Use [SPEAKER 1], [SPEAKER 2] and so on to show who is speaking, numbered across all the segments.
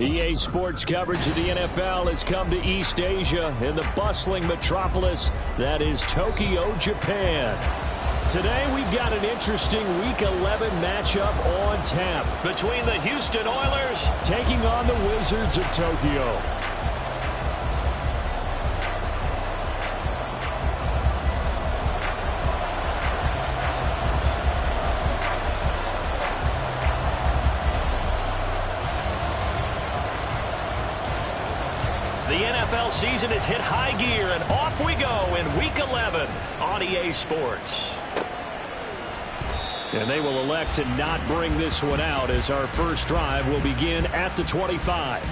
[SPEAKER 1] EA Sports coverage of the NFL has come to East Asia in the bustling metropolis that is Tokyo, Japan. Today we've got an interesting Week 11 matchup on tap between the Houston Oilers taking on the Wizards of Tokyo. The NFL season has hit high gear, and off we go in Week 11 on EA Sports. And they will elect to not bring this one out as our first drive will begin at the 25.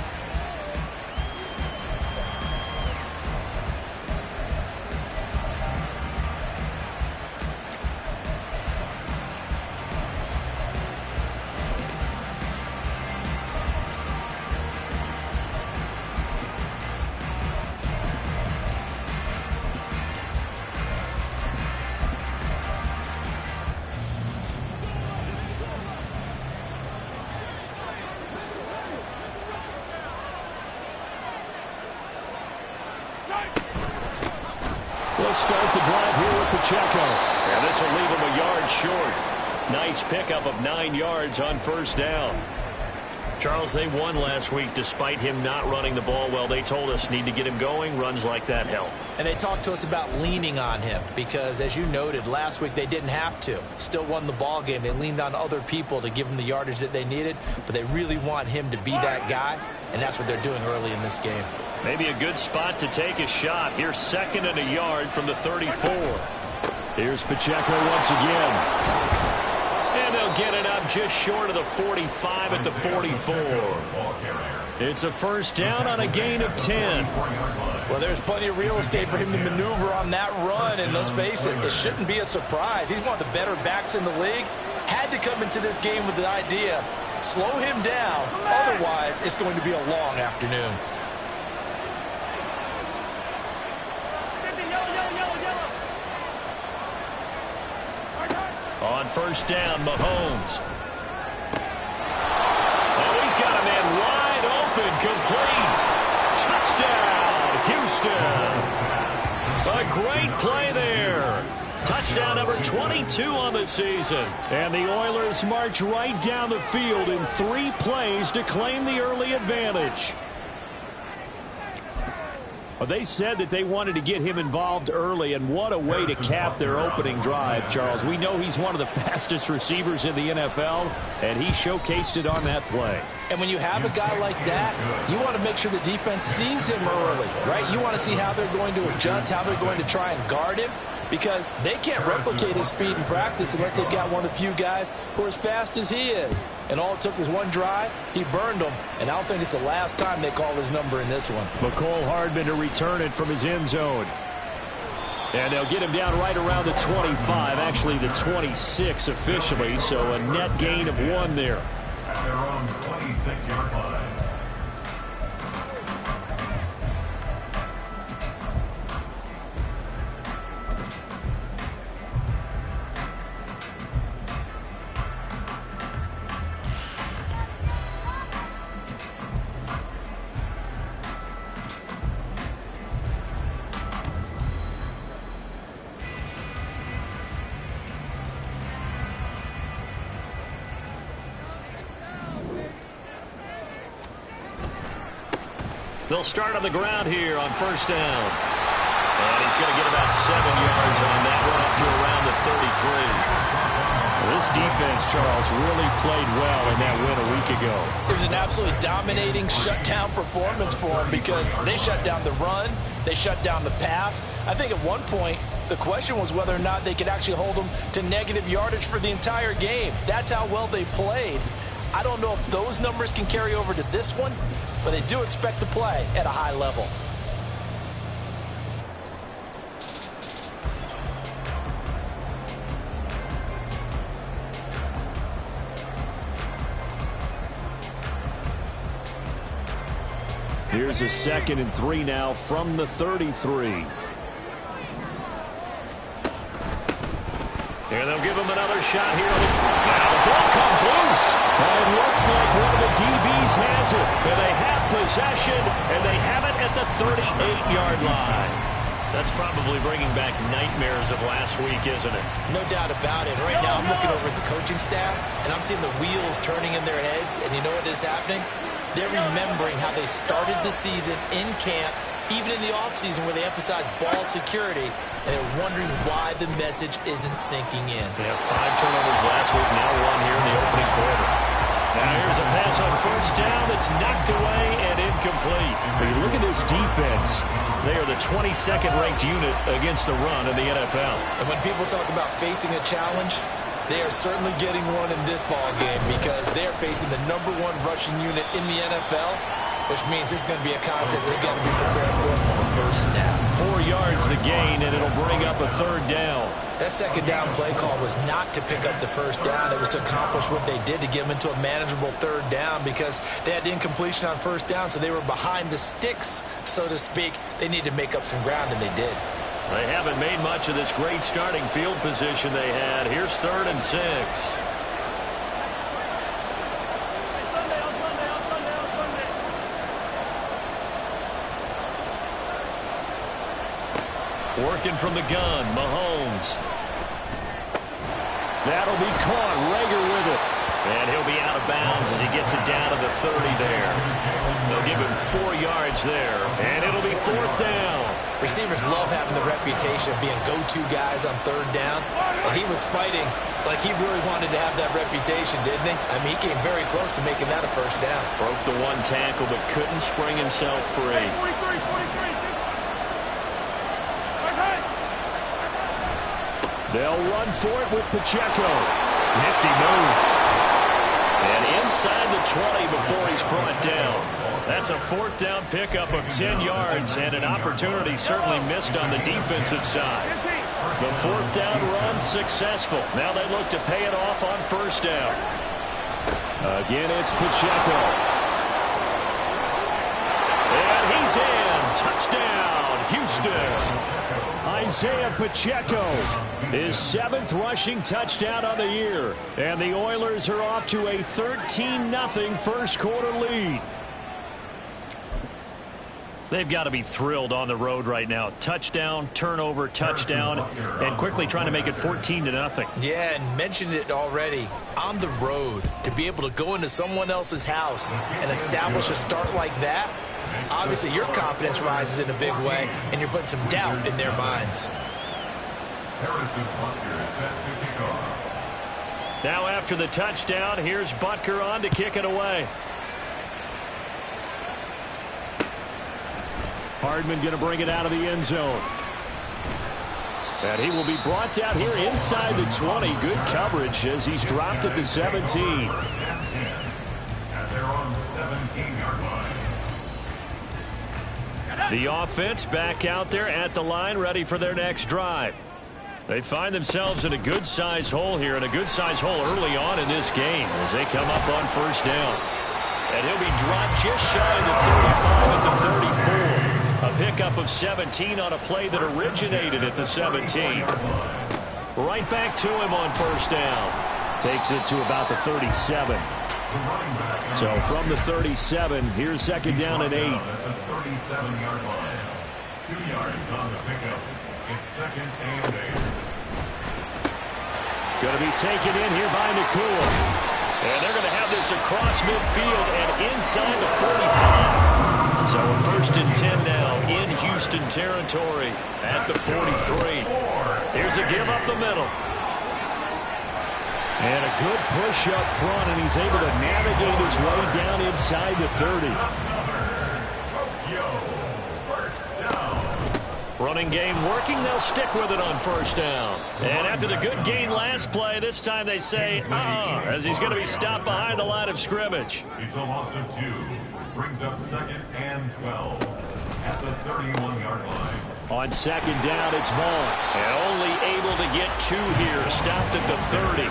[SPEAKER 1] We'll start the drive here with Pacheco. And this will leave him a yard short. Nice pickup of 9 yards on first down. Charles, they won last week despite him not running the ball well. They told us need to get him going. Runs like that help.
[SPEAKER 2] And they talked to us about leaning on him because, as you noted, last week they didn't have to. Still won the ball game. They leaned on other people to give them the yardage that they needed, but they really want him to be that guy, and that's what they're doing early in this game.
[SPEAKER 1] Maybe a good spot to take a shot. Here's 2nd and a yard from the 34. Here's Pacheco once again. And they'll get it up just short of the 45 at the 44. It's a first down on a gain of 10.
[SPEAKER 2] Well, there's plenty of real estate for him to maneuver on that run, and let's face it, it shouldn't be a surprise. He's one of the better backs in the league. Had to come into this game with the idea, slow him down, otherwise it's going to be a long afternoon.
[SPEAKER 1] On first down, Mahomes. Oh, he's got a man wide open, complete. Touchdown, Houston. A great play there. Touchdown number 22 on the season. And the Oilers march right down the field in 3 plays to claim the early advantage. Well, they said that they wanted to get him involved early, and what a way to cap their opening drive, Charles. We know he's one of the fastest receivers in the NFL, and he showcased it on that play.
[SPEAKER 2] And when you have a guy like that, you want to make sure the defense sees him early, right? You want to see how they're going to adjust, how they're going to try and guard him, because they can't replicate his speed in practice unless they've got one of the few guys who are as fast as he is. And all it took was one drive. He burned them, and I don't think it's the last time they call his number in this one.
[SPEAKER 1] McCole Hardman to return it from his end zone. And they'll get him down right around the 25, actually the 26 officially, so a net gain of 1 there.
[SPEAKER 3] At their own 26-yard line.
[SPEAKER 1] They'll start on the ground here on first down. And he's going to get about 7 yards on that one up to around the 33. This defense, Charles, really played well in that win a week ago.
[SPEAKER 2] It was an absolutely dominating shutdown performance for them because they shut down the run, they shut down the pass. I think at one point the question was whether or not they could actually hold them to negative yardage for the entire game. That's how well they played. I don't know if those numbers can carry over to this one, but they do expect to play at a high level.
[SPEAKER 1] Here's a 2nd and 3 now from the 33. And they'll give him another shot here. Now ball comes loose. And it looks like one of the DBs has it. And they have possession, and they have it at the 38-yard line. That's probably bringing back nightmares of last week, isn't it?
[SPEAKER 2] No doubt about it. Right now, I'm looking over at the coaching staff, and I'm seeing the wheels turning in their heads. And you know what is happening? They're remembering how they started the season in camp, even in the offseason where they emphasized ball security, and they're wondering why the message isn't sinking in.
[SPEAKER 1] They had 5 turnovers last week, now 1 here in the opening quarter. Now here's a pass on first down that's knocked away and incomplete. When you look at this defense, they are the 22nd ranked unit against the run in the NFL.
[SPEAKER 2] And when people talk about facing a challenge, they are certainly getting one in this ball game because they are facing the #1 rushing unit in the NFL, which means this is going to be a contest they've got to be prepared for from the first snap.
[SPEAKER 1] 4 yards the gain, and it'll bring up a 3rd down.
[SPEAKER 2] That second down play call was not to pick up the first down. It was to accomplish what they did to get them into a manageable 3rd down because they had incompletion on first down, so they were behind the sticks, so to speak. They needed to make up some ground, and they did.
[SPEAKER 1] They haven't made much of this great starting field position they had. Here's 3rd and 6. Working from the gun, Mahomes. That'll be caught. Rager with it. And he'll be out of bounds as he gets it down to the 30 there. They'll give him 4 yards there. And it'll be 4th down.
[SPEAKER 2] Receivers love having the reputation of being go-to guys on 3rd down. And he was fighting like he really wanted to have that reputation, didn't he? I mean, he came very close to making that a first down.
[SPEAKER 1] Broke the 1 tackle but couldn't spring himself free. They'll run for it with Pacheco. Nifty move. And inside the 20 before he's brought down. That's a 4th down pickup of 10 yards and an opportunity certainly missed on the defensive side. The 4th down run successful. Now they look to pay it off on first down. Again, it's Pacheco. And he's in. Touchdown, Houston. Isaiah Pacheco, his 7th rushing touchdown on the year. And the Oilers are off to a 13-0 first quarter lead. They've got to be thrilled on the road right now. Touchdown, turnover, touchdown, and quickly trying to make it 14-0.
[SPEAKER 2] Yeah, and mentioned it already. On the road, to be able to go into someone else's house and establish a start like that, obviously your confidence rises in a big way, and you're putting some doubt in their minds.
[SPEAKER 1] Now after the touchdown, here's Butker on to kick it away. Hardman going to bring it out of the end zone. And he will be brought down here inside the 20. Good coverage as he's dropped at the 17.
[SPEAKER 3] And they're on the 17-yard line.
[SPEAKER 1] The offense back out there at the line, ready for their next drive. They find themselves in a good-sized hole here, and a good-sized hole early on in this game as they come up on first down. And he'll be dropped just shy of the 35 at the 34. A pickup of 17 on a play that originated at the 17. Right back to him on first down. Takes it to about the 37. So from the 37, here's 2nd down and 8.
[SPEAKER 3] At the 37-yard line. 2 yards on the pickup. It's 2nd and 8.
[SPEAKER 1] Going to be taken in here by Nakua. And they're going to have this across midfield and inside the 45. So a 1st and 10 now in Houston territory at the 43. Here's a give up the middle. And a good push up front, and he's able to navigate his way down inside the 30. Running game working, they'll stick with it on first down. And after the good gain last play, this time they say, as he's going to be stopped behind the line of scrimmage.
[SPEAKER 3] It's a loss of 2. Brings up 2nd and 12 at the 31-yard line.
[SPEAKER 1] On 2nd down, it's Vaughn. And only able to get 2 here, stopped at the 30.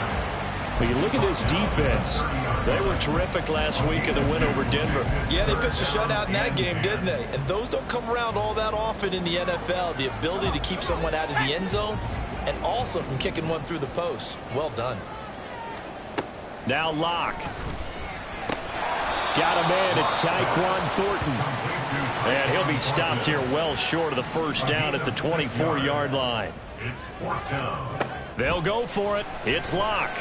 [SPEAKER 1] When you look at this defense, they were terrific last week in the win over Denver.
[SPEAKER 2] Yeah, they pitched a shutout in that game, didn't they? And those don't come around all that often in the NFL. The ability to keep someone out of the end zone and also from kicking one through the post. Well done.
[SPEAKER 1] Now Locke. Got him in. It's Tyquan Thornton. And he'll be stopped here well short of the first down at the 24-yard line.
[SPEAKER 3] It's fourth down.
[SPEAKER 1] They'll go for it. It's Locke.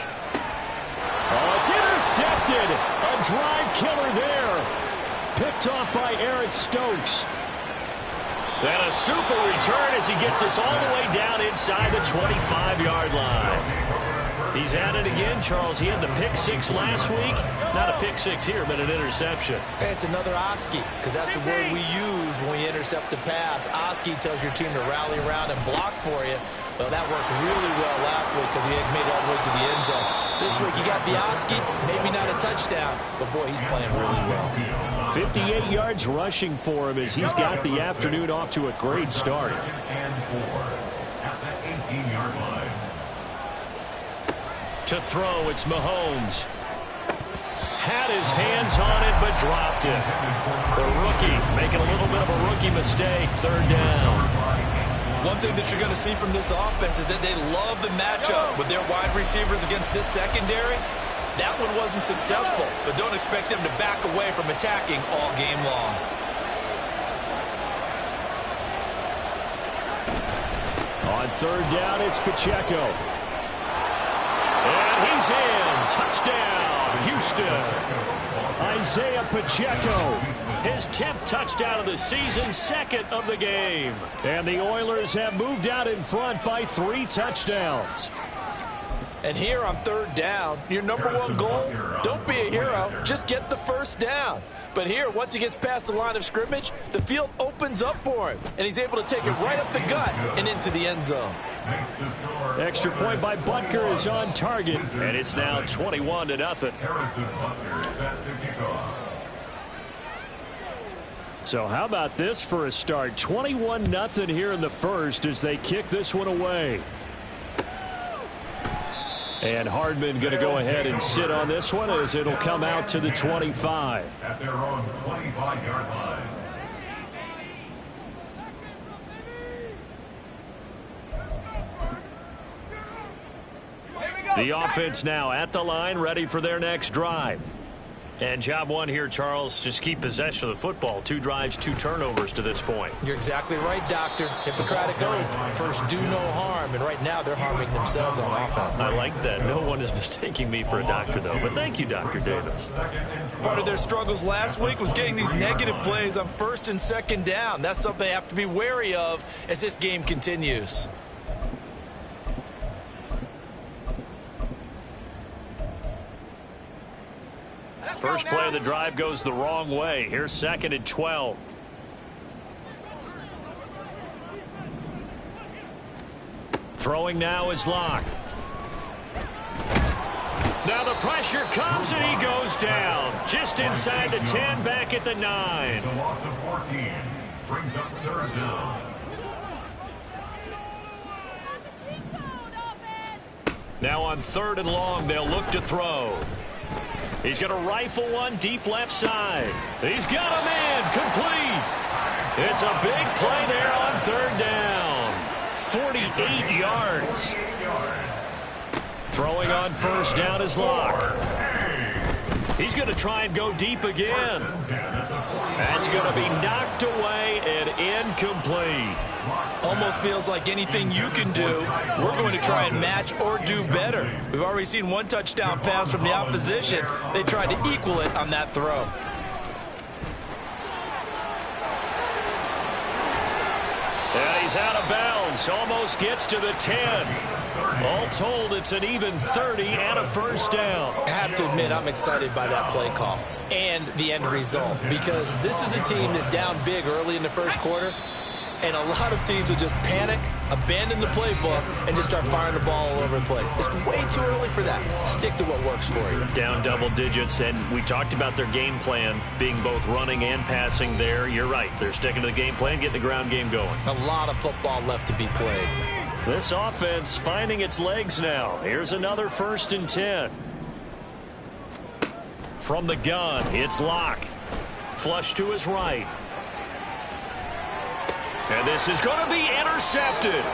[SPEAKER 1] Oh, it's intercepted. A drive killer there. Picked off by Eric Stokes. And a super return as he gets us all the way down inside the 25-yard line. He's at it again, Charles. He had the pick six last week. Not a pick six here, but an interception.
[SPEAKER 2] Hey, it's another Oski, because that's the word we use when we intercept a pass. Oski tells your team to rally around and block for you. Well, that worked really well last week because he had made it all the way to the end zone. This week, you got the Oski, maybe not a touchdown, but boy, he's playing really well.
[SPEAKER 1] 58 yards rushing for him as he's got the afternoon off to a great start.
[SPEAKER 3] And 4 at the 18-yard line.
[SPEAKER 1] To throw, it's Mahomes. Had his hands on it, but dropped it. The rookie making a little bit of a rookie mistake. Third down.
[SPEAKER 2] One thing that you're going to see from this offense is that they love the matchup with their wide receivers against this secondary. That one wasn't successful, but don't expect them to back away from attacking all game long.
[SPEAKER 1] On third down, it's Pacheco. And he's in. Touchdown, Houston. Isaiah Pacheco, his 10th touchdown of the season, second of the game. And the Oilers have moved out in front by 3 touchdowns.
[SPEAKER 2] And here on third down, your number one goal, don't be a hero, just get the first down. But here, once he gets past the line of scrimmage, the field opens up for him, and he's able to take it right up the gut and into the end zone.
[SPEAKER 1] Extra point by Butker is on target, and it's now 21-0.
[SPEAKER 3] Harrison Butker set to kick off.
[SPEAKER 1] So how about this for a start? 21-0 here in the first as they kick this one away. And Hardman going to go ahead and sit on this one as it'll come out to the 25.
[SPEAKER 3] At their own 25-yard line.
[SPEAKER 1] The offense now at the line, ready for their next drive. And job one here, Charles, just keep possession of the football. 2 drives, 2 turnovers to this point.
[SPEAKER 2] You're exactly right, Doctor. Hippocratic oath. First, do no harm. And right now, they're harming themselves on offense.
[SPEAKER 1] I like that. No one is mistaking me for a doctor, though. But thank you, Dr. Davis.
[SPEAKER 2] Part of their struggles last week was getting these negative plays on first and second down. That's something they have to be wary of as this game continues.
[SPEAKER 1] First play of the drive goes the wrong way. Here's 2nd and 12. Throwing now is Locke. Now the pressure comes and he goes down. Just inside the 10, back at the 9.
[SPEAKER 3] It's a loss of 14. Brings up third down.
[SPEAKER 1] Now on 3rd and long, they'll look to throw. He's going to rifle one deep left side. He's got him in. Complete. It's a big play there on 3rd down. 48 yards. Throwing on 1st down is Locke. He's going to try and go deep again. That's going to be knocked away and incomplete.
[SPEAKER 2] Almost feels like anything you can do, we're going to try and match or do better. We've already seen 1 touchdown pass from the opposition. They tried to equal it on that throw.
[SPEAKER 1] And he's out of bounds. Almost gets to the 10. All told, it's an even 30 and a 1st down.
[SPEAKER 2] I have to admit, I'm excited by that play call and the end result, because this is a team that's down big early in the first quarter, and a lot of teams will just panic, abandon the playbook, and just start firing the ball all over the place. It's way too early for that. Stick to what works for you.
[SPEAKER 1] Down double digits, and we talked about their game plan being both running and passing there. You're right. They're sticking to the game plan, getting the ground game going.
[SPEAKER 2] A lot of football left to be played.
[SPEAKER 1] This offense finding its legs now. Here's another 1st and 10. From the gun, it's Locke. Flush to his right. And this is going to be intercepted.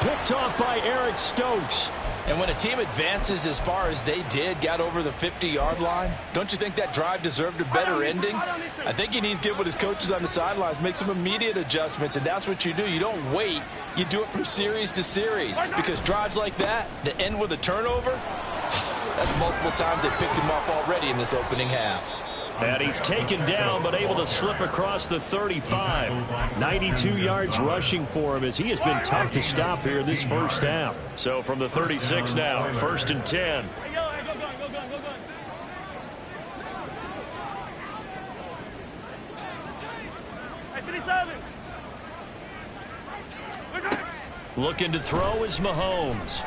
[SPEAKER 1] Picked off by Eric Stokes.
[SPEAKER 2] And when a team advances as far as they did, got over the 50-yard line, don't you think that drive deserved a better ending? I think he needs to get with his coaches on the sidelines, make some immediate adjustments, and that's what you do. You don't wait. You do it from series to series, because drives like that end with a turnover, that's multiple times they picked him off already in this opening half.
[SPEAKER 1] And he's taken down, but able to slip across the 35. 92 yards rushing for him, as he has been tough to stop here this first half. So from the 36 now, 1st and 10. Looking to throw is Mahomes.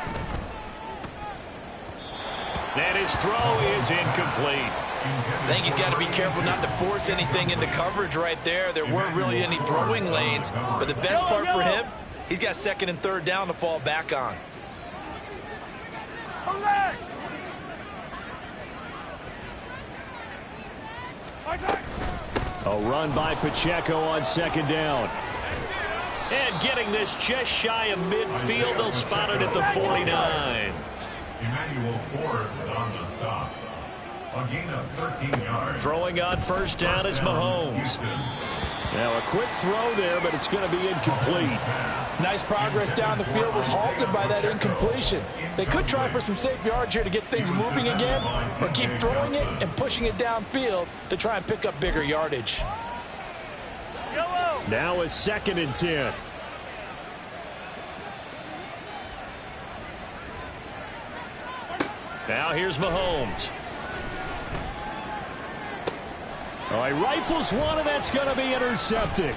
[SPEAKER 1] And his throw is incomplete.
[SPEAKER 2] I think he's got to be careful not to force anything into coverage right there. There weren't really any throwing lanes, but the best part for him, he's got 2nd and 3rd down to fall back on.
[SPEAKER 1] A run by Pacheco on 2nd down. And getting this just shy of midfield, they'll spot it at the 49.
[SPEAKER 3] Emmanuel Forbes on the stop. A gain of 13 yards.
[SPEAKER 1] Throwing on 1st down is Mahomes. Now a quick throw there, but it's going to be incomplete.
[SPEAKER 2] Nice progress down the field, was halted by that incompletion. They could try for some safe yards here to get things moving again, or keep throwing it and pushing it downfield to try and pick up bigger yardage.
[SPEAKER 1] Now a 2nd and 10. Now here's Mahomes. Oh, he rifles one, and that's going to be intercepted.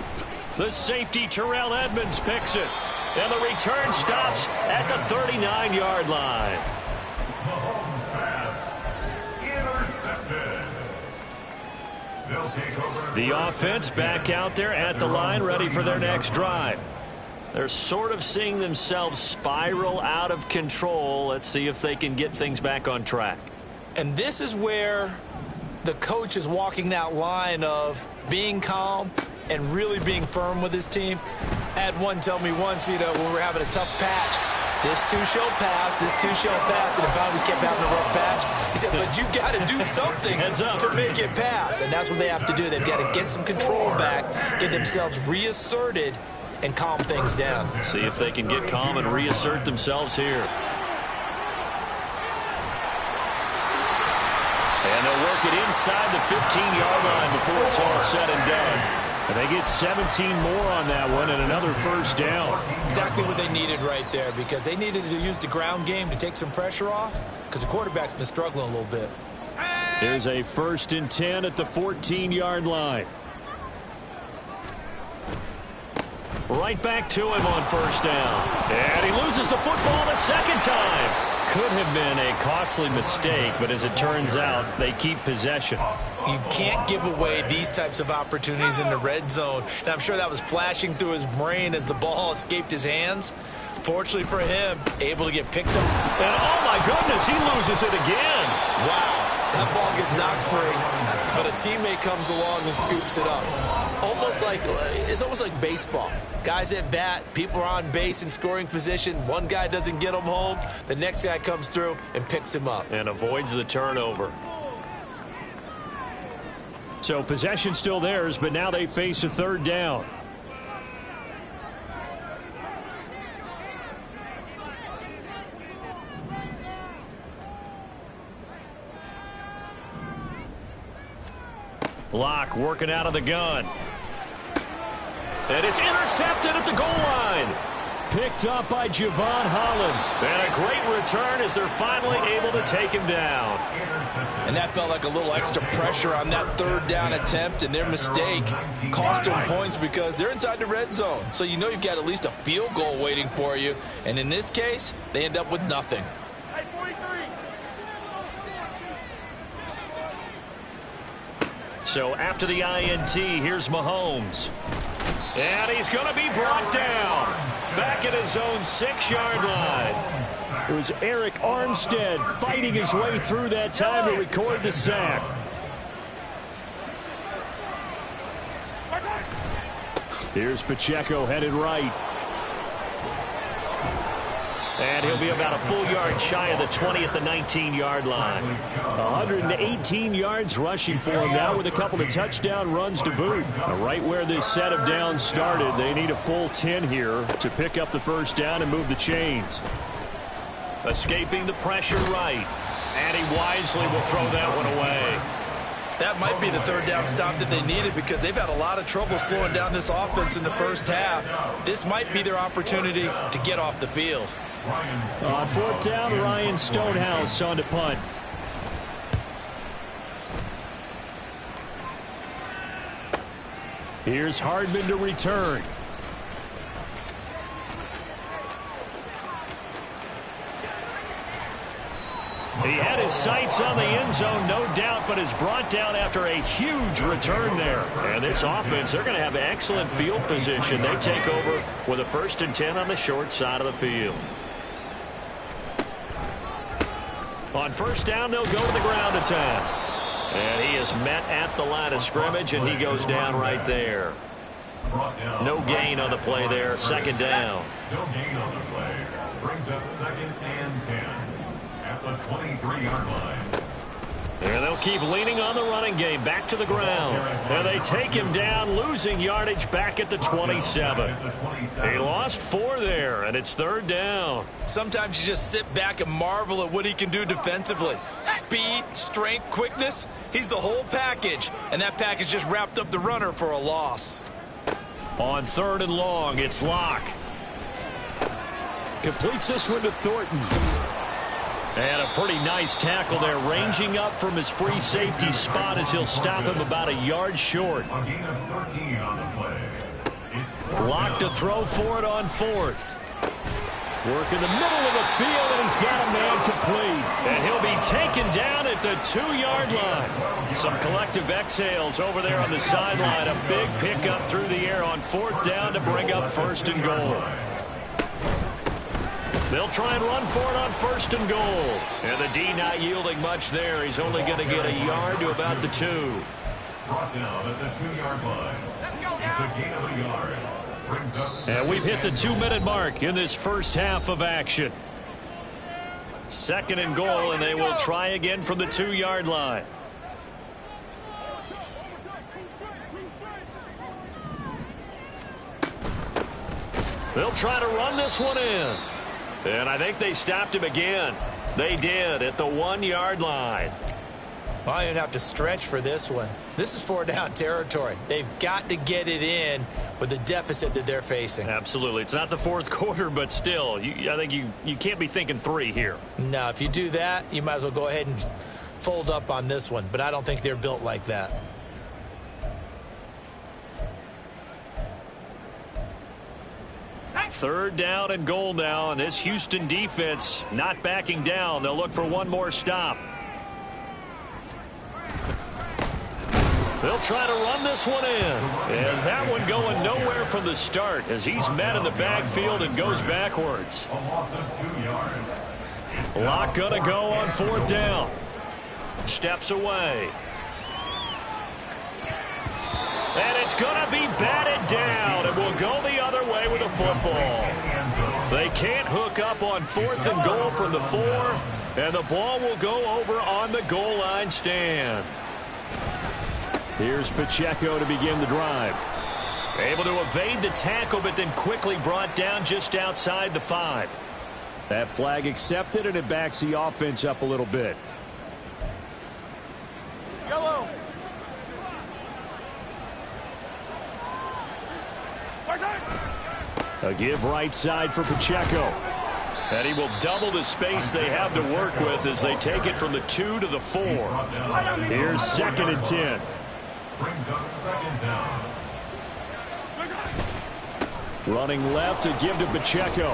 [SPEAKER 1] The safety, Terrell Edmonds, picks it. And the return stops at the 39-yard line.
[SPEAKER 3] Mahomes pass intercepted. They'll take over.
[SPEAKER 1] The offense back out there at the line, ready for their next drive. They're sort of seeing themselves spiral out of control. Let's see if they can get things back on track.
[SPEAKER 2] And this is where the coach is walking that line of being calm and really being firm with his team. I had one tell me once, when we were having a tough patch, this too shall pass, this too shall pass, and finally we kept having a rough patch. He said, but you've got to do something to make it pass, and that's what they have to do. They've got to get some control back, get themselves reasserted, and calm things down.
[SPEAKER 1] See if they can get calm and reassert themselves here. And they'll work it inside the 15-yard line before it's all said and done. And they get 17 more on that one and another 1st down.
[SPEAKER 2] Exactly what they needed right there, because they needed to use the ground game to take some pressure off, because the quarterback's been struggling a little bit.
[SPEAKER 1] Here's a 1st and 10 at the 14-yard line. Right back to him on 1st down. And he loses the football the 2nd time. Could have been a costly mistake, but as it turns out, they keep possession.
[SPEAKER 2] You can't give away these types of opportunities in the red zone. And I'm sure that was flashing through his brain as the ball escaped his hands. Fortunately for him, able to get picked up.
[SPEAKER 1] And oh my goodness, he loses it again.
[SPEAKER 2] Wow. That ball gets knocked free, but a teammate comes along and scoops it up. It's almost like baseball. Guys at bat, people are on base in scoring position. One guy doesn't get him home. The next guy comes through and picks him up.
[SPEAKER 1] And avoids the turnover. So possession still theirs, but now they face a 3rd down. Block working out of the gun. And it's intercepted at the goal line. Picked up by Javon Holland. And a great return as they're finally able to take him down.
[SPEAKER 2] And that felt like a little extra pressure on that 3rd down attempt, and their mistake cost them points because they're inside the red zone. So you know you've got at least a field goal waiting for you. And in this case, they end up with nothing.
[SPEAKER 1] So after the INT, here's Mahomes. And he's going to be brought down. Back at his own 6-yard line. It was Eric Armstead fighting his way through that time to record the sack. Here's Pacheco headed right. And he'll be about a full yard shy of the 20 at the 19-yard line. 118 yards rushing for him now with a couple of touchdown runs to boot. Right where this set of downs started, they need a full 10 here to pick up the first down and move the chains. Escaping the pressure right. And he wisely will throw that one away.
[SPEAKER 2] That might be the third down stop that they needed because they've had a lot of trouble slowing down this offense in the first half. This might be their opportunity to get off the field.
[SPEAKER 1] On fourth down, Ryan Stonehouse on to punt. Here's Hardman to return. He had his sights on the end zone, no doubt, but is brought down after a huge return there. And this offense, they're going to have excellent field position. They take over with a 1st and 10 on the short side of the field. On first down, they'll go to the ground attack. And he is met at the line of scrimmage, and he goes down right there. No gain on the play there, 2nd down.
[SPEAKER 3] No gain on the play. Brings up 2nd and 10 at the 23-yard line.
[SPEAKER 1] And they'll keep leaning on the running game. Back to the ground. And they take him down, losing yardage back at the 27. He lost 4 there, and it's 3rd down.
[SPEAKER 2] Sometimes you just sit back and marvel at what he can do defensively. Speed, strength, quickness. He's the whole package. And that package just wrapped up the runner for a loss.
[SPEAKER 1] On 3rd and long, it's Locke. Completes this one to Thornton. And a pretty nice tackle there, ranging up from his free safety spot as he'll stop him about a yard short.
[SPEAKER 3] A gain of 13 on the play.
[SPEAKER 1] Locke to throw for it on 4th. Work in the middle of the field, and he's got a man complete. And he'll be taken down at the 2-yard line. Some collective exhales over there on the sideline. A big pickup through the air on 4th down to bring up 1st and goal. They'll try and run for it on 1st and goal. And the D not yielding much there. He's only going to get a yard to about the 2.
[SPEAKER 3] Brought down at the 2-yard line. It's a gain of a yard. Brings up
[SPEAKER 1] and we've hit the 2-minute mark in this first half of action. 2nd and goal, and they will try again from the 2-yard line. They'll try to run this one in. And I think they stopped him again. They did at the 1-yard line.
[SPEAKER 2] Well, you're going to have to stretch for this one. This is 4-down territory. They've got to get it in with the deficit that they're facing.
[SPEAKER 1] Absolutely. It's not the 4th quarter, but still, I think you can't be thinking 3 here.
[SPEAKER 2] No, if you do that, you might as well go ahead and fold up on this one. But I don't think they're built like that.
[SPEAKER 1] Third down and goal now, and this Houston defense not backing down. They'll look for one more stop. They'll try to run this one in. And that one going nowhere from the start as he's met in the backfield and goes backwards.
[SPEAKER 3] a loss of 2 yards.
[SPEAKER 1] Locke gonna go on 4th down. Steps away. And it's going to be batted down, and will go the other way with a football. They can't hook up on 4th and goal from the 4, and the ball will go over on the goal line stand. Here's Pacheco to begin the drive. Able to evade the tackle, but then quickly brought down just outside the 5. That flag accepted, and it backs the offense up a little bit.
[SPEAKER 4] Yellow.
[SPEAKER 1] A give right side for Pacheco. And he will double the space they have to work with as they take it from the 2 to the 4. Here's 2nd and 10.
[SPEAKER 3] Brings up 2nd down.
[SPEAKER 1] Running left to give to Pacheco.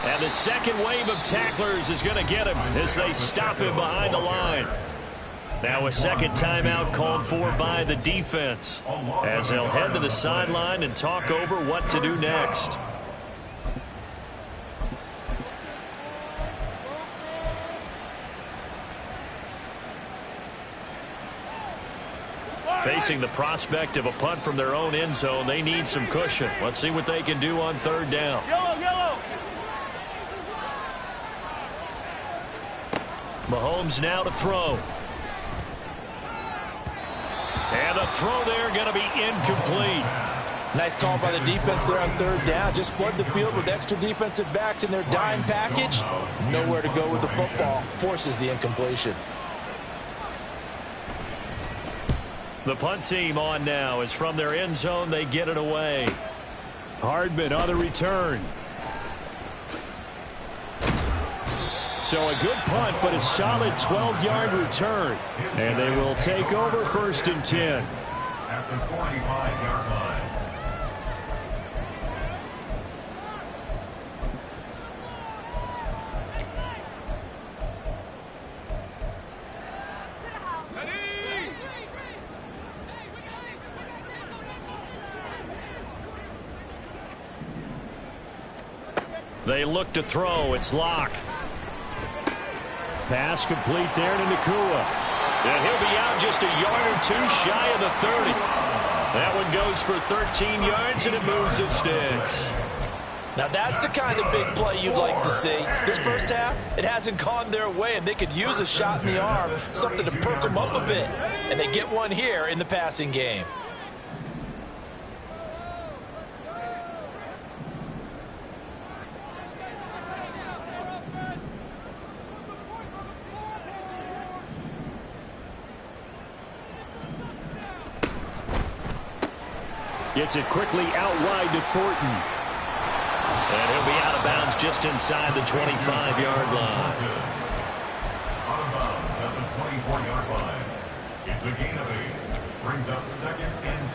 [SPEAKER 1] And the second wave of tacklers is going to get him as they stop him behind the line. Now a second timeout called for by the defense as they'll head to the sideline and talk over what to do next. Facing the prospect of a punt from their own end zone, they need some cushion. Let's see what they can do on 3rd down.
[SPEAKER 4] Yellow, yellow.
[SPEAKER 1] Mahomes now to throw. And the throw there going to be incomplete.
[SPEAKER 2] Nice call by the defense there on third down. Just flood the field with extra defensive backs in their dime package. Nowhere to go with the football. Forces the incompletion.
[SPEAKER 1] The punt team on now is from their end zone. They get it away.
[SPEAKER 4] Hardman on the return. So a good punt, but a solid 12-yard return. And they will take over 1st and 10.
[SPEAKER 3] At the 45-yard line.
[SPEAKER 1] They look to throw. It's Locke.
[SPEAKER 4] Pass complete there to Nakua.
[SPEAKER 1] And he'll be out just a yard or two shy of the 30. That one goes for 13 yards, and it moves the sticks.
[SPEAKER 2] Now that's the kind of big play you'd like to see. This first half, it hasn't gone their way, and they could use a shot in the arm, something to perk them up a bit. And they get one here in the passing game.
[SPEAKER 4] Gets it quickly out wide to Thornton.
[SPEAKER 1] And he'll be out of bounds just inside the 25-yard line.
[SPEAKER 3] Out of bounds at the 24-yard line. It's a gain of 8. Brings up 2nd and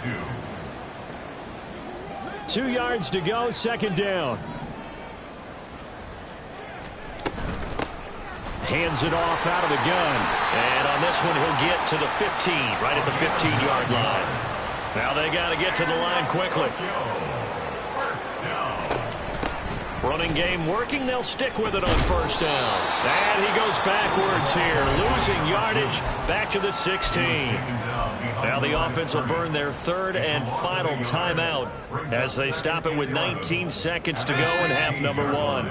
[SPEAKER 3] 2.
[SPEAKER 4] 2 yards to go, 2nd down. Hands it off out of the gun.
[SPEAKER 1] And on this one, he'll get to the 15, right at the 15-yard line. Now they got to get to the line quickly. Running game working. They'll stick with it on 1st down. And he goes backwards here, losing yardage back to the 16. Now the offense will burn their 3rd and final timeout as they stop it with 19 seconds to go in half number 1.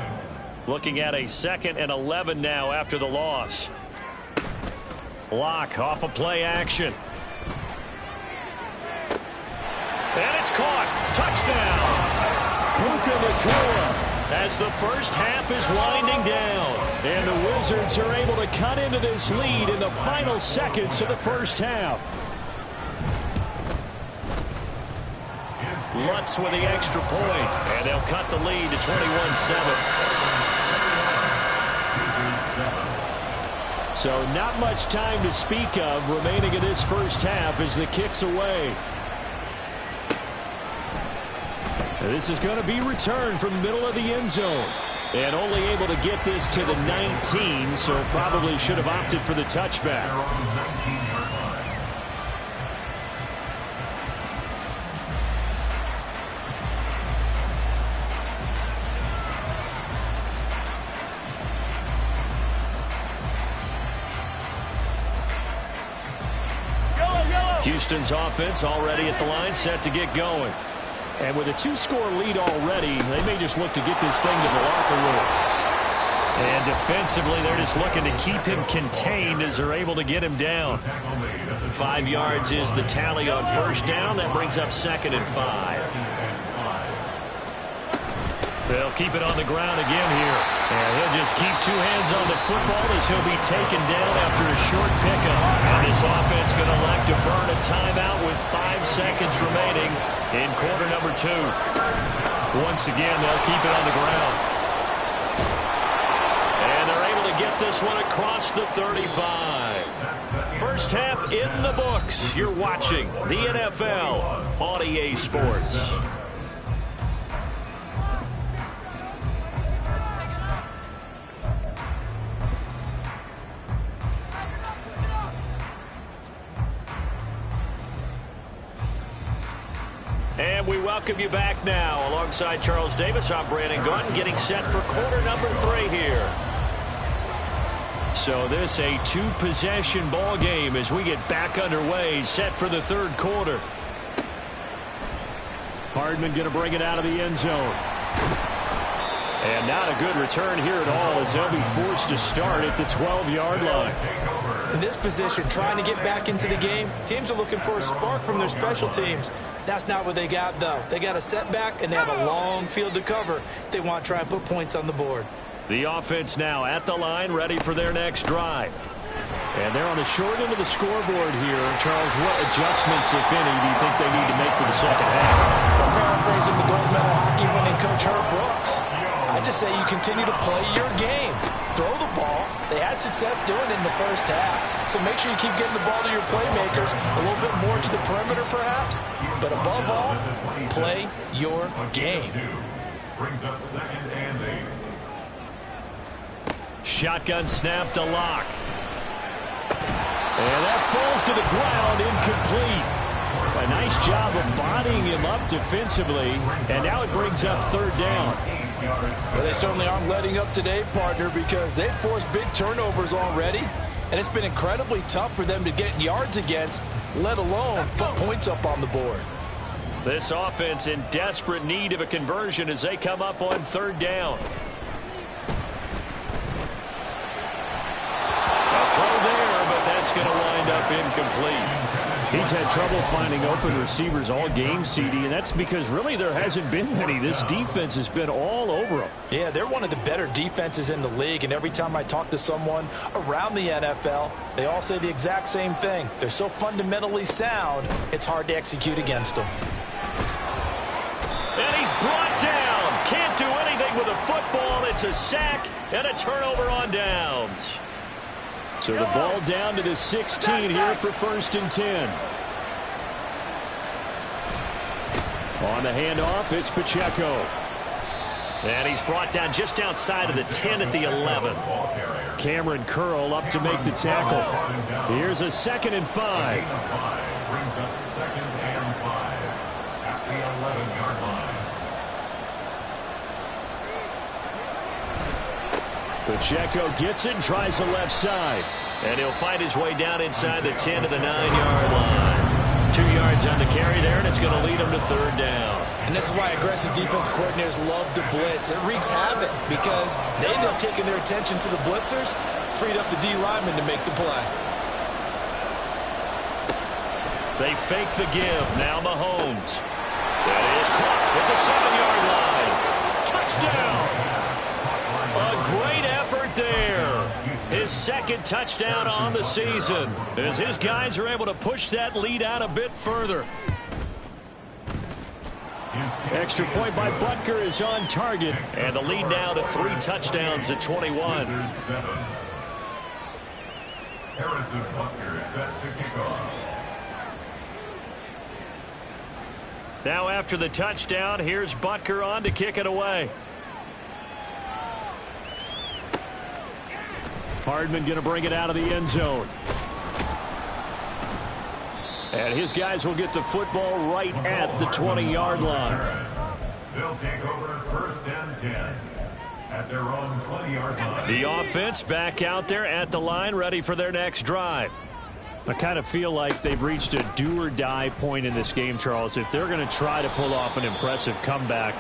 [SPEAKER 1] Looking at a 2nd and 11 now after the loss. Locke off of play action. And it's caught. Touchdown.
[SPEAKER 4] Puka Nakua.
[SPEAKER 1] As the first half is winding down.
[SPEAKER 4] And the Wizards are able to cut into this lead in the final seconds of the first half.
[SPEAKER 1] Lutz with the extra point. And they'll cut the lead to 21-7.
[SPEAKER 4] So not much time to speak of remaining in this first half as the kick's away. This is going to be returned from the middle of the end zone. And only able to get this to the 19, so probably should have opted for the touchback.
[SPEAKER 1] Houston's offense already at the line, set to get going.
[SPEAKER 4] And with a 2-score lead already, they may just look to get this thing to the locker room.
[SPEAKER 1] And defensively, they're just looking to keep him contained as they're able to get him down. 5 yards is the tally on 1st down. That brings up 2nd and 5. They'll keep it on the ground again here. And he'll just keep 2 hands on the football as he'll be taken down after a short pickup. And this offense going to elect to burn a timeout with 5 seconds remaining in quarter number 2. Once again, they'll keep it on the ground. And they're able to get this one across the 35. First half in the books. You're watching the NFL on EA Sports. And we welcome you back now. Alongside Charles Davis, I'm Brandon Gunn, getting set for quarter number 3 here. So this a 2-possession ball game as we get back underway, set for the 3rd quarter.
[SPEAKER 4] Hardman going to bring it out of the end zone. And not a good return here at all as they'll be forced to start at the 12-yard line.
[SPEAKER 2] In this position, trying to get back into the game, teams are looking for a spark from their special teams. That's not what they got, though. They got a setback, and they have a long field to cover if they want to try and put points on the board.
[SPEAKER 4] The offense now at the line, ready for their next drive. And they're on the short end of the scoreboard here. Charles, what adjustments, if any, do you think they need to make for the second half?
[SPEAKER 2] Well, paraphrasing the gold medal hockey winning coach Herb Brooks, I just say you continue to play your game. Throw the ball. They had success doing it in the first half. So make sure you keep getting the ball to your playmakers, a little bit more to the perimeter perhaps. But above all, play your game.
[SPEAKER 3] Brings up 2nd and 8.
[SPEAKER 4] Shotgun snap to Lock. And that falls to the ground, incomplete. A nice job of bodying him up defensively, and now it brings up 3rd down.
[SPEAKER 2] Well, they certainly aren't letting up today, partner, because they've forced big turnovers already, and it's been incredibly tough for them to get yards against, let alone put points up on the board.
[SPEAKER 4] This offense in desperate need of a conversion as they come up on 3rd down. A throw there, but that's going to wind up incomplete. He's had trouble finding open receivers all game, CD, and that's because really there hasn't been many. This defense has been all over them.
[SPEAKER 2] Yeah, they're one of the better defenses in the league, and every time I talk to someone around the NFL, they all say the exact same thing. They're so fundamentally sound, it's hard to execute against them.
[SPEAKER 4] And he's brought down. Can't do anything with a football. It's a sack and a turnover on downs. So the ball down to the 16 here for 1st and 10. On the handoff, it's Pacheco. And he's brought down just outside of the 10 at the 11. Cameron Curl up to make the tackle. Here's a 2nd and 5.
[SPEAKER 3] Brings up 2nd and 5 at the 11-yard line.
[SPEAKER 4] Pacheco gets it and tries the left side. And he'll find his way down inside the 10 to the 9-yard line. 2 yards on the carry there, and it's going to lead him to 3rd down.
[SPEAKER 2] And this is why aggressive defense coordinators love to blitz. It wreaks havoc because they end up taking their attention to the blitzers, freed up the D lineman to make the play.
[SPEAKER 1] They fake the give. Now Mahomes. That is caught at the 7-yard line. Touchdown. A great effort there. His 2nd touchdown on the season as his guys are able to push that lead out a bit further.
[SPEAKER 4] Extra point by Butker is on target.
[SPEAKER 1] And the lead now to 3 touchdowns at 21.
[SPEAKER 3] Harrison Butker set to kick off.
[SPEAKER 1] Now after the touchdown, here's Butker on to kick it away.
[SPEAKER 4] Hardman going to bring it out of the end zone. And his guys will get the football right at the 20-yard line.
[SPEAKER 3] They'll take over 1st and 10 at their own 20-yard line.
[SPEAKER 1] The offense back out there at the line, ready for their next drive.
[SPEAKER 4] I kind of feel like they've reached a do-or-die point in this game, Charles. If they're going to try to pull off an impressive comeback,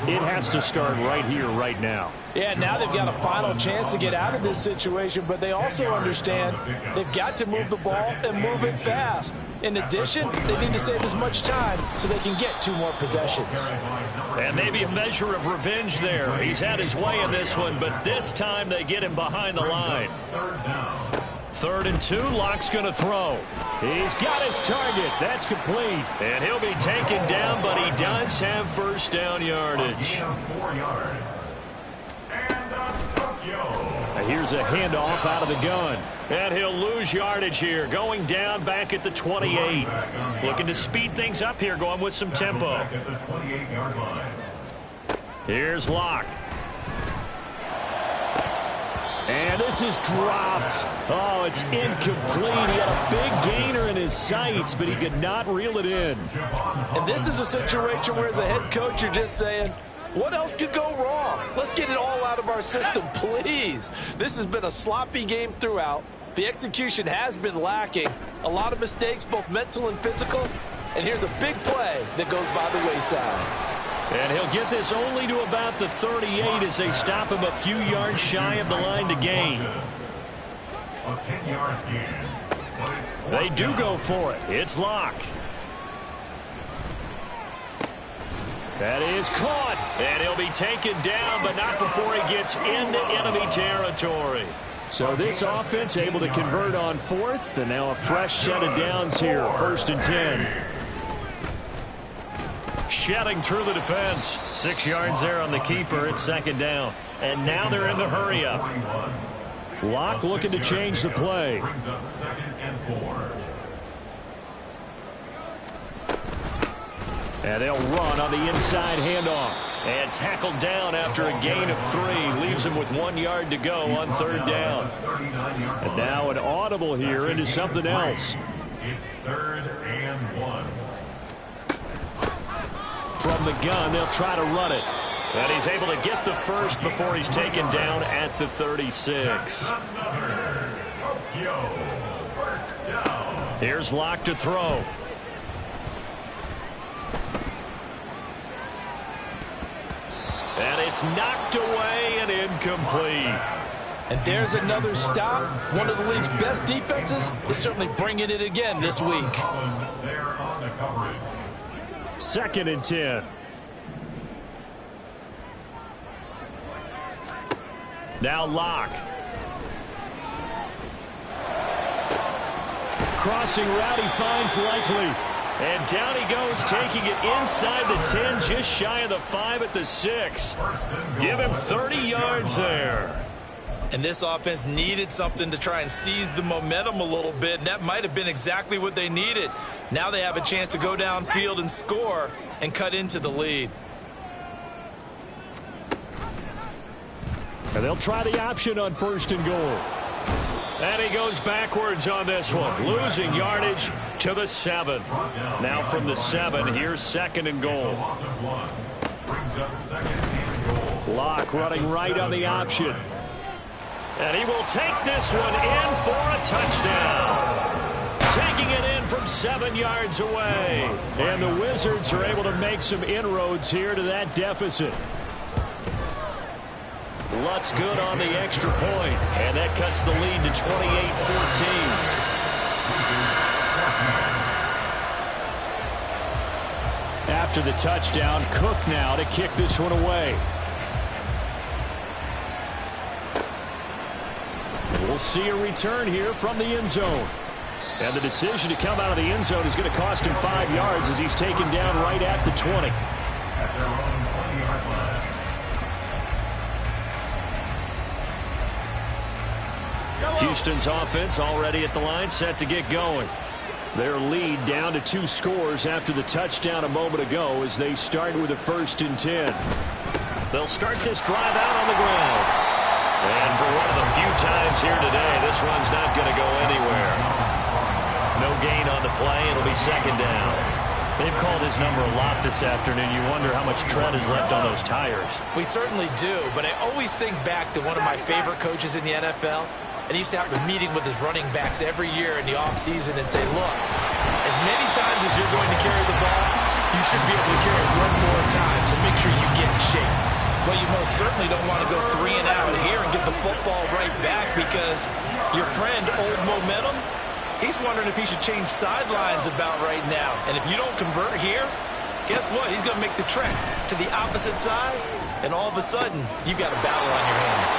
[SPEAKER 4] it has to start right here, right now.
[SPEAKER 2] Yeah, now they've got a final chance to get out of this situation, but they also understand they've got to move the ball and move it fast. In addition, they need to save as much time so they can get 2 more possessions.
[SPEAKER 1] And maybe a measure of revenge there. He's had his way in this one, but this time they get him behind the line. 3rd and 2, Lock's going to throw.
[SPEAKER 4] He's got his target. That's complete.
[SPEAKER 1] And he'll be taken down, but he does have 1st down yardage.
[SPEAKER 3] 4 yards. And
[SPEAKER 4] Here's a handoff out of the gun.
[SPEAKER 1] And he'll lose yardage here, going down back at the 28. Looking to speed things up here, going with some tempo.
[SPEAKER 3] At the 28-yard line.
[SPEAKER 1] Here's Locke.
[SPEAKER 4] And this is dropped. Oh, it's incomplete. He had a big gainer in his sights, but he could not reel it in.
[SPEAKER 2] And this is a situation where as a head coach, you're just saying, what else could go wrong? Let's get it all out of our system, please. This has been a sloppy game throughout. The execution has been lacking. A lot of mistakes, both mental and physical. And here's a big play that goes by the wayside.
[SPEAKER 4] And he'll get this only to about the 38 as they stop him a few yards shy of the line to gain.
[SPEAKER 3] A 10-yard gain.
[SPEAKER 4] They do go for it. It's Locke. That is caught. And he'll be taken down, but not before he gets into enemy territory. So this offense able to convert on fourth, and now a fresh set of downs here. 1st and 10. Shedding through the defense. 6 yards there on the keeper. It's 2nd down. And now they're in the hurry up. Locke looking to change the play.
[SPEAKER 3] Brings up 2nd and 4.
[SPEAKER 4] And they'll run on the inside handoff. And tackled down after a gain of 3. Leaves him with 1 yard to go on 3rd down. And now an audible here into something else.
[SPEAKER 3] It's 3rd and 1.
[SPEAKER 4] From the gun, they'll try to run it. And he's able to get the first before he's taken down at the 36.
[SPEAKER 3] Another Tokyo 1st down.
[SPEAKER 4] Here's Locke to throw. And it's knocked away and incomplete.
[SPEAKER 2] And there's another stop. One of the league's best defenses is certainly bringing it again this week.
[SPEAKER 3] They're on the coverage.
[SPEAKER 4] 2nd and 10. Now Locke. Crossing route, he finds Likely. And down he goes, taking it inside the 10, just shy of the 5 at the 6. Give him 30 yards there.
[SPEAKER 2] And this offense needed something to try and seize the momentum a little bit, and that might have been exactly what they needed. Now they have a chance to go downfield and score and cut into the lead.
[SPEAKER 4] And they'll try the option on 1st and goal. And he goes backwards on this one, losing yardage to the 7. Now from the 7, here's 2nd and goal. Locke running right on the option. And he will take this one in for a touchdown. Taking it in from 7 yards away. And the Wizards are able to make some inroads here to that deficit. Lutz good on the extra point, and that cuts the lead to 28-14. After the touchdown, Cook now to kick this one away. We'll see a return here from the end zone. And the decision to come out of the end zone is going to cost him 5 yards as he's taken down right at the 20.
[SPEAKER 3] At their own 20-yard line.
[SPEAKER 4] Houston's offense already at the line, set to get going. Their lead down to 2 scores after the touchdown a moment ago as they start with a 1st and 10. They'll start this drive out on the ground. And for one of the few times here today, this run's not going to go anywhere. No gain on the play. It'll be 2nd down. They've called his number a lot this afternoon. You wonder how much tread is left on those tires.
[SPEAKER 2] We certainly do, but I always think back to one of my favorite coaches in the NFL. And he used to have a meeting with his running backs every year in the offseason and say, look, as many times as you're going to carry the ball, you should be able to carry it one more time, so make sure you get in shape. Well, you most certainly don't want to go 3 and out here and get the football right back because your friend, Old Momentum, he's wondering if he should change sidelines about right now. And if you don't convert here, guess what? He's going to make the trek to the opposite side, and all of a sudden, you've got a battle on your hands.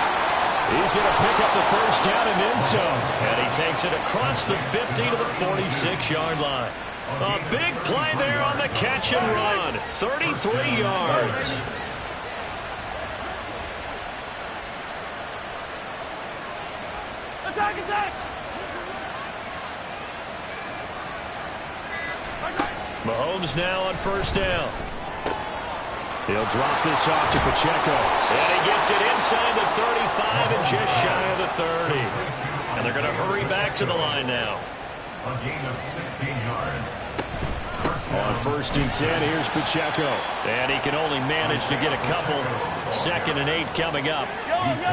[SPEAKER 4] He's going to pick up the 1st down and then some. And he takes it across the 50 to the 46-yard line. A big play there on the catch and run. 33 yards.
[SPEAKER 5] Attack!
[SPEAKER 4] Mahomes now on 1st down. He'll drop this off to Pacheco. And he gets it inside the 35 and just shy of the 30. And they're going to hurry back to the line now.
[SPEAKER 3] A gain of 16 yards.
[SPEAKER 4] On 1st and 10, here's Pacheco. And he can only manage to get a couple. 2nd and 8 coming up.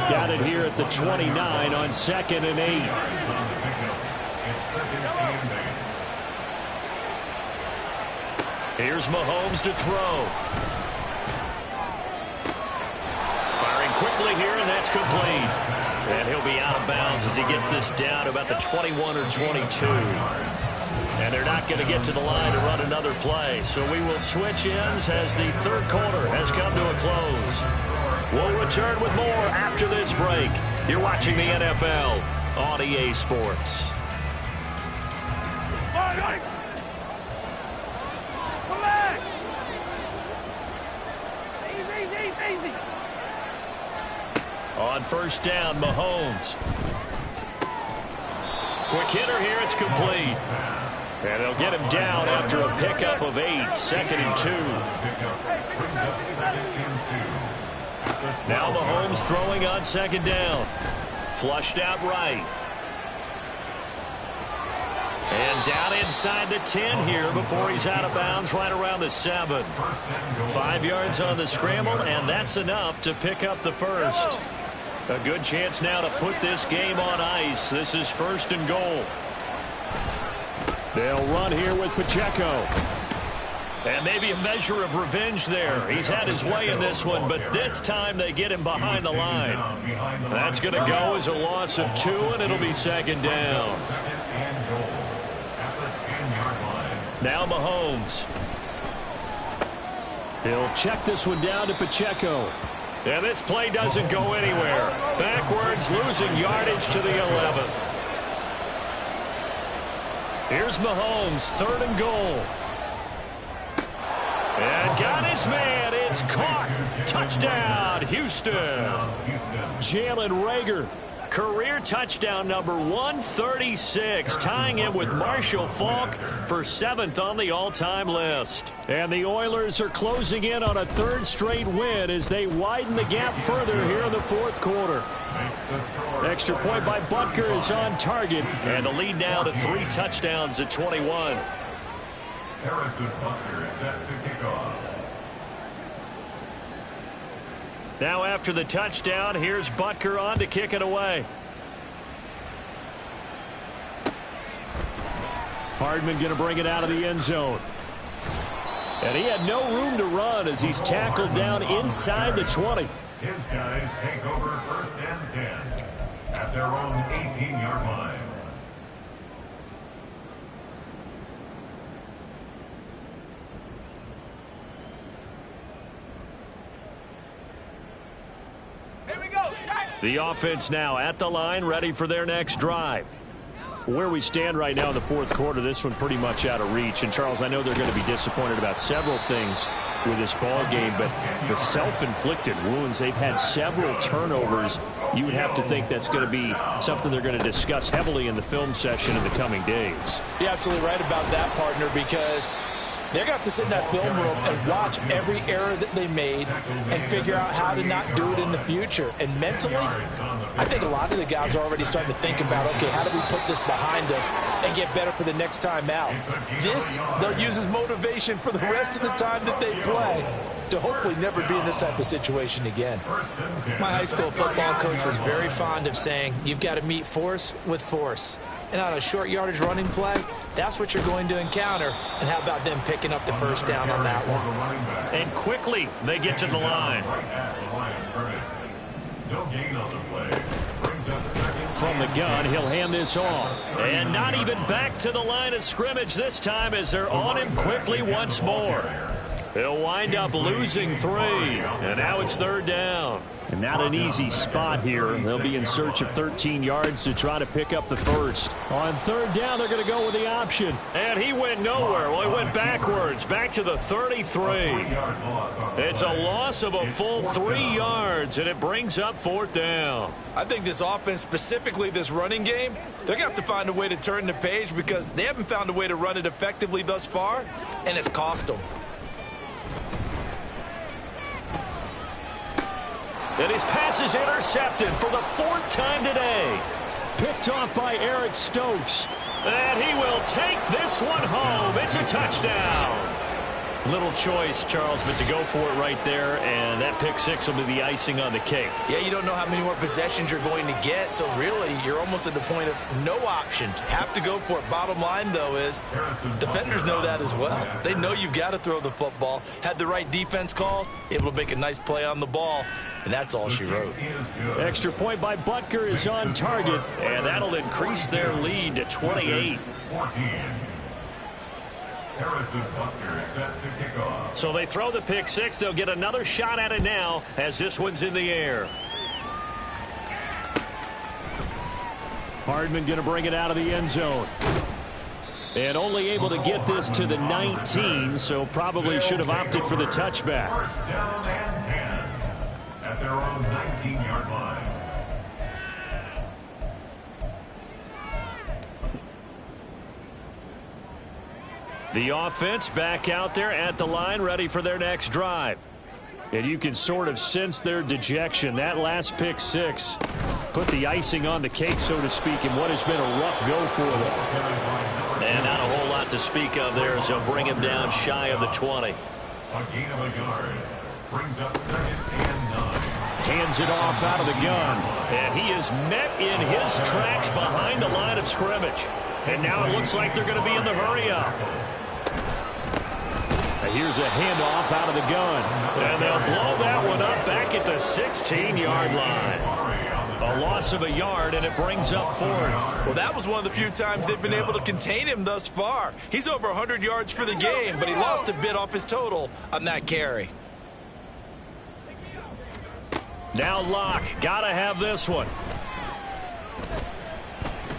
[SPEAKER 4] Got it here at the 29 on 2nd and 8.
[SPEAKER 3] It's 2nd and 8.
[SPEAKER 4] Here's Mahomes to throw. bounds as he gets this down to about the 21 or 22. And they're not going to get to the line to run another play. So we will switch ends as the third quarter has come to a close. We'll return with more after this break. You're watching the NFL on EA Sports. On first down, Mahomes. Quick hitter here, it's complete. And they'll get him down after a pickup of 8, 2nd and 2. Now Mahomes throwing on 2nd down. Flushed out right. And down inside the 10 here before he's out of bounds right around the 7. 5 yards on the scramble, and that's enough to pick up the first. A good chance now to put this game on ice. This is 1st and goal. They'll run here with Pacheco. And maybe a measure of revenge there. He's had his way in this one, but this time they get him behind the line. That's going to go as a loss of 2, and it'll be 2nd down. Now Mahomes. He'll check this one down to Pacheco. And this play doesn't go anywhere. Backwards, losing yardage to the 11. Here's Mahomes, 3rd and goal. And got his man. It's caught. Touchdown, Houston. Jalen Wrighter. Career touchdown number 136, tying him with Marshall Faulk for 7th on the all-time list. And the Oilers are closing in on a 3rd straight win as they widen the gap further here in the 4th quarter. Extra point by Butker is on target, and the lead now to 3 touchdowns at 21.
[SPEAKER 3] Harrison Butker is set to kick off.
[SPEAKER 4] Now after the touchdown, here's Butker on to kick it away. Hardman going to bring it out of the end zone. And he had no room to run as he's tackled down inside the 20.
[SPEAKER 3] His guys take over 1st and 10 at their own 18-yard line.
[SPEAKER 4] The offense now at the line, ready for their next drive. Where we stand right now in the 4th quarter, this one pretty much out of reach. And, Charles, I know they're going to be disappointed about several things with this ball game, but the self-inflicted wounds, they've had several turnovers. You would have to think that's going to be something they're going to discuss heavily in the film session in the coming days.
[SPEAKER 2] You're absolutely right about that, partner, because they're going to have to sit in that film room and watch every error that they made and figure out how to not do it in the future. And mentally, I think a lot of the guys are already starting to think about, okay, how do we put this behind us and get better for the next time out? This, they'll use as motivation for the rest of the time that they play to hopefully never be in this type of situation again.
[SPEAKER 5] My high school football coach was very fond of saying, you've got to meet force with force. And on a short yardage running play, that's what you're going to encounter. And how about them picking up the 1st down on that one?
[SPEAKER 4] And quickly, they get to the line. From the gun, he'll hand this off. And not even back to the line of scrimmage this time as they're on him quickly once more. He'll wind up losing 3. And now it's 3rd down. And not an easy spot here. They'll be in search of 13 yards to try to pick up the first. On 3rd down, they're going to go with the option. And he went nowhere. Well, he went backwards, back to the 33. It's a loss of a full 3 yards, and it brings up 4th down.
[SPEAKER 2] I think this offense, specifically this running game, they're going to have to find a way to turn the page because they haven't found a way to run it effectively thus far, and it's cost them.
[SPEAKER 4] And his pass is intercepted for the 4th time today. Picked off by Eric Stokes. And he will take this one home. It's a touchdown. Little choice, Charles, but to go for it right there, and that pick six will be the icing on the cake.
[SPEAKER 2] Yeah, you don't know how many more possessions you're going to get, so really you're almost at the point of no options. Have to go for it. Bottom line, though, is defenders know that as well. They know you've got to throw the football. Had the right defense called, able to make a nice play on the ball, and that's all she wrote.
[SPEAKER 4] Extra point by Butker is on target, and that'll increase their lead to 28.
[SPEAKER 3] Harrison Butker set to kick off.
[SPEAKER 4] So they throw the pick six. They'll get another shot at it now as this one's in the air. Hardman going to bring it out of the end zone. And only able to get this to the 19, so probably should have opted for the touchback.
[SPEAKER 3] First down and 10 at their own 19-yard line.
[SPEAKER 4] The offense back out there at the line, ready for their next drive. And you can sort of sense their dejection. That last pick six put the icing on the cake, so to speak, in what has been a rough go for them.
[SPEAKER 1] And not a whole lot to speak of there as they'll bring him down shy of the 20.
[SPEAKER 3] A gain of a yard. Brings up 2nd and 9.
[SPEAKER 4] Hands it off out of the gun. And he is met in his tracks behind the line of scrimmage. And now it looks like they're going to be in the hurry-up. Here's a handoff out of the gun. And they'll blow that one up back at the 16-yard line. A loss of a yard, and it brings up 4th.
[SPEAKER 2] Well, that was one of the few times they've been able to contain him thus far. He's over 100 yards for the game, but he lost a bit off his total on that carry.
[SPEAKER 4] Now Locke, got to have this one.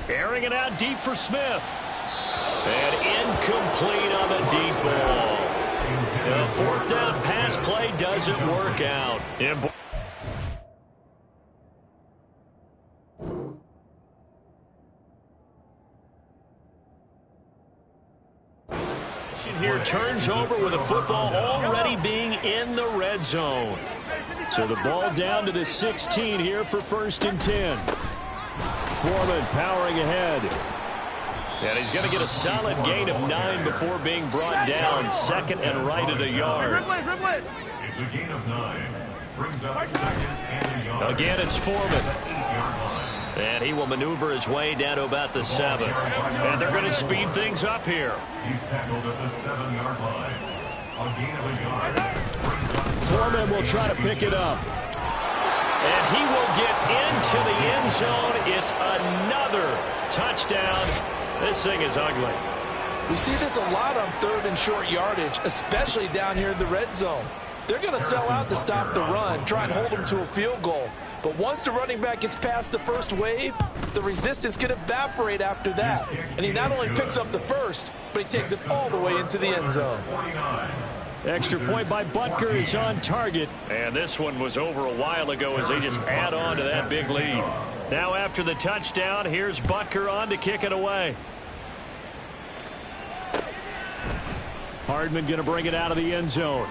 [SPEAKER 4] Airing it out deep for Smith. And incomplete on the deep ball. The 4th down pass play doesn't work out. Here turns over with a football already being in the red zone. So the ball down to the 16 here for 1st and 10. Foreman powering ahead. And he's going to get a solid gain of 9 before being brought down. 2nd and right at a yard.
[SPEAKER 3] It's a gain of 9. Brings up 2nd and a yard.
[SPEAKER 4] Again, it's Foreman. And he will maneuver his way down to about the 7. And they're going to speed things up here.
[SPEAKER 3] He's tackled at the 7-yard line. A gain of a yard.
[SPEAKER 4] Foreman will try to pick it up. And he will get into the end zone. It's another touchdown. This thing is ugly.
[SPEAKER 2] We see this a lot on 3rd and short yardage, especially down here in the red zone. They're going to sell out to stop the run, try and hold them to a field goal. But once the running back gets past the first wave, the resistance can evaporate after that. And he not only picks up the first, but he takes it all the way into the end zone.
[SPEAKER 4] Extra point by Butker is on target. And this one was over a while ago as they just add on to that big lead. Now after the touchdown, here's Butker on to kick it away. Hardman going to bring it out of the end zone.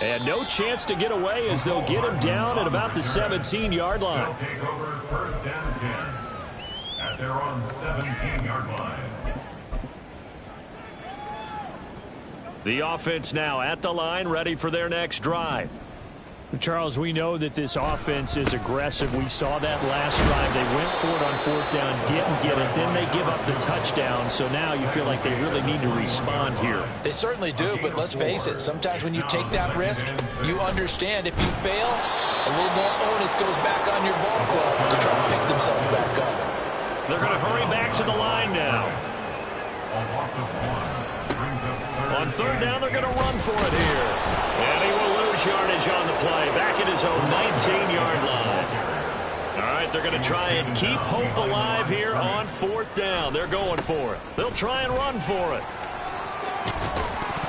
[SPEAKER 4] And no chance to get away as they'll get him down at about the 17-yard line.
[SPEAKER 3] They'll take over 1st down 10 at their own 17-yard line.
[SPEAKER 4] The offense now at the line, ready for their next drive. Charles, we know that this offense is aggressive. We saw that last drive. They went for it on 4th down, didn't get it. Then they give up the touchdown. So now you feel like they really need to respond here.
[SPEAKER 5] They certainly do, but let's face it. Sometimes when you take that risk, you understand if you fail, a little more onus goes back on your ball club to try to pick themselves back up.
[SPEAKER 4] They're going to hurry back to the line now.
[SPEAKER 3] A loss of 1.
[SPEAKER 4] On 3rd down, they're going to run for it here. And he will lose yardage on the play. Back at his own 19-yard line. All right, they're going to try and keep hope alive here on 4th down. They're going for it. They'll try and run for it.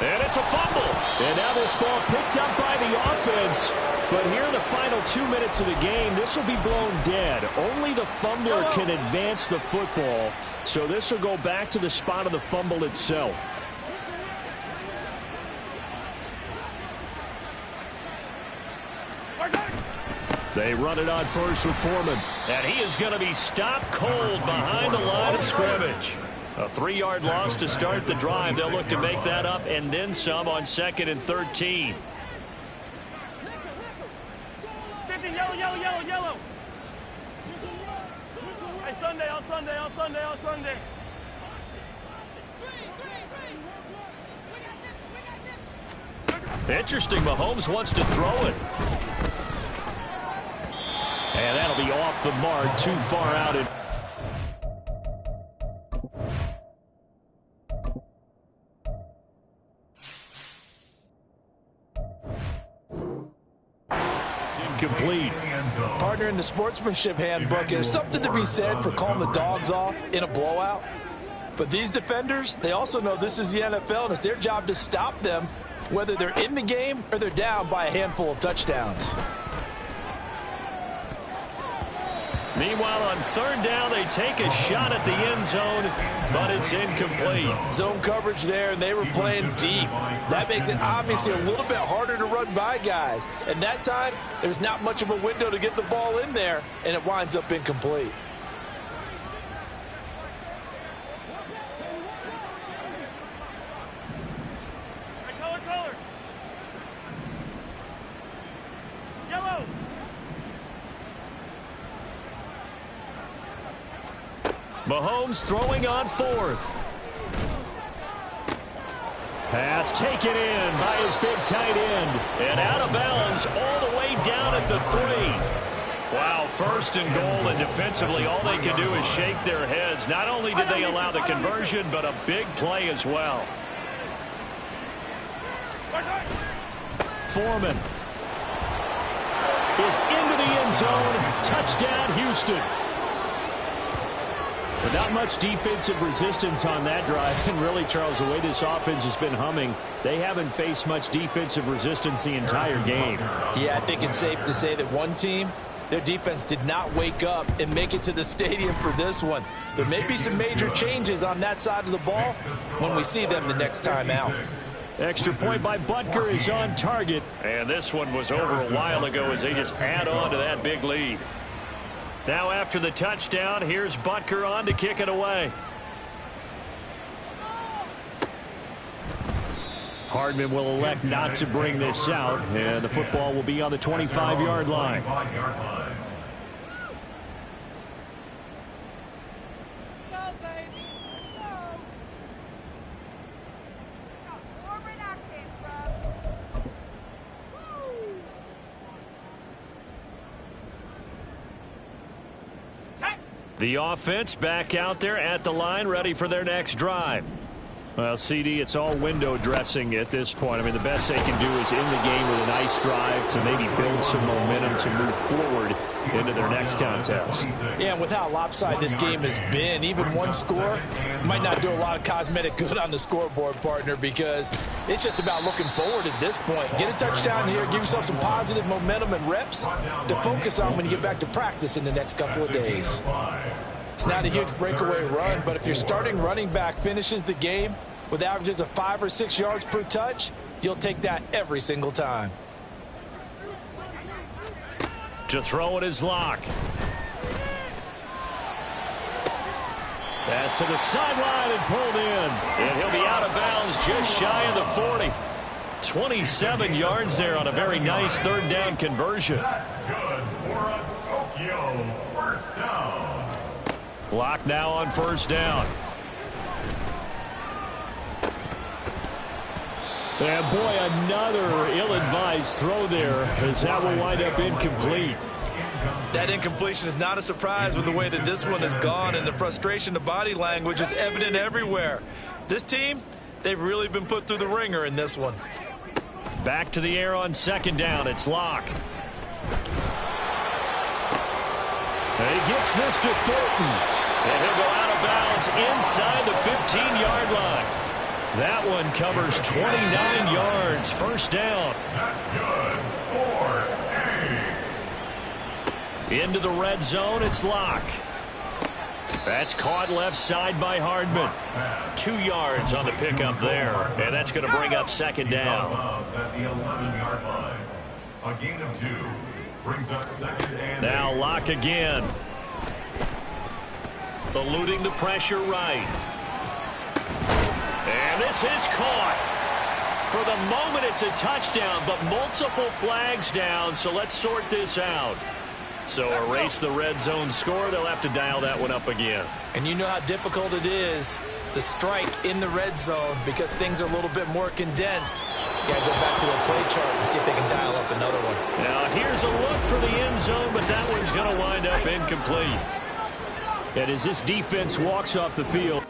[SPEAKER 4] And it's a fumble. And now this ball picked up by the offense. But here in the final 2 minutes of the game, this will be blown dead. Only the fumbler can advance the football. So this will go back to the spot of the fumble itself. They run it on first with Foreman. And he is going to be stopped cold behind the line of scrimmage. A 3-yard loss to start the drive. They'll look to make that up and then some on 2nd and 13.
[SPEAKER 6] 50, yellow. Hey, Sunday, on Sunday.
[SPEAKER 4] Interesting. Mahomes wants to throw it. And that'll be off the mark. Too far out. Complete.
[SPEAKER 2] Partner, in the sportsmanship handbook, there's something to be said for calling the dogs off in a blowout. But these defenders, they also know this is the NFL, and it's their job to stop them, whether they're in the game or they're down by a handful of touchdowns.
[SPEAKER 4] Meanwhile, on 3rd down, they take a shot at the end zone, but it's incomplete.
[SPEAKER 2] Zone coverage there, and they were playing deep. That makes it obviously a little bit harder to run by guys. And that time, there's not much of a window to get the ball in there, and it winds up incomplete.
[SPEAKER 6] Color. Yellow.
[SPEAKER 4] Mahomes throwing on 4th. Pass taken in by his big tight end. And out of bounds all the way down at the 3. Wow, 1st and goal, and defensively all they can do is shake their heads. Not only did they allow the conversion, but a big play as well. Foreman is into the end zone. Touchdown, Houston. But not much defensive resistance on that drive. And really, Charles, the way this offense has been humming, they haven't faced much defensive resistance the entire game.
[SPEAKER 2] Yeah, I think it's safe to say that one team, their defense did not wake up and make it to the stadium for this one. There may be some major changes on that side of the ball when we see them the next time out.
[SPEAKER 4] Extra point by Butker is on target. And this one was over a while ago as they just add on to that big lead. Now after the touchdown, here's Butker on to kick it away. Hardman will elect not to bring this out, and the football will be on the 25-yard line. The offense back out there at the line, ready for their next drive. Well, CD, it's all window dressing at this point. I mean, the best they can do is in the game with a nice drive to maybe build some momentum to move forward into their next contest.
[SPEAKER 2] Yeah, and with how lopsided this game has been, even one score might not do a lot of cosmetic good on the scoreboard, partner, because it's just about looking forward at this point. Get a touchdown here, give yourself some positive momentum and reps to focus on when you get back to practice in the next couple of days. It's not a huge breakaway run, but if your starting running back finishes the game with averages of 5 or 6 yards per touch, you'll take that every single time.
[SPEAKER 4] To throw it is Locke. Pass to the sideline and pulled in. And he'll be out of bounds just shy of the 40. 27 yards there on a very nice 3rd down conversion.
[SPEAKER 3] That's good for a Tokyo first down.
[SPEAKER 4] Locke now on 1st down. And boy, another ill-advised throw there, as that will wind up incomplete.
[SPEAKER 2] That incompletion is not a surprise with the way that this one has gone, and the frustration, the body language is evident everywhere. This team, they've really been put through the ringer in this one.
[SPEAKER 4] Back to the air on 2nd down. It's Locke. And he gets this to Thornton. And he'll go out of bounds inside the 15-yard line. That one covers 29 yards. 1st down.
[SPEAKER 3] That's good for 8.
[SPEAKER 4] Into the red zone, it's Locke. That's caught left side by Hardman. 2 yards on the pickup there. And that's going to bring up 2nd down.
[SPEAKER 3] At the 11-yard line. A gain of 2 brings up 2nd and
[SPEAKER 4] Now Locke again. Eluding the pressure right. And this is caught. For the moment, it's a touchdown, but multiple flags down, so let's sort this out. So erase the red zone score. They'll have to dial that one up again.
[SPEAKER 5] And you know how difficult it is to strike in the red zone because things are a little bit more condensed. You got to go back to the play chart and see if they can dial up another one.
[SPEAKER 4] Now, here's a look for the end zone, but that one's going to wind up incomplete. And as this defense walks off the field,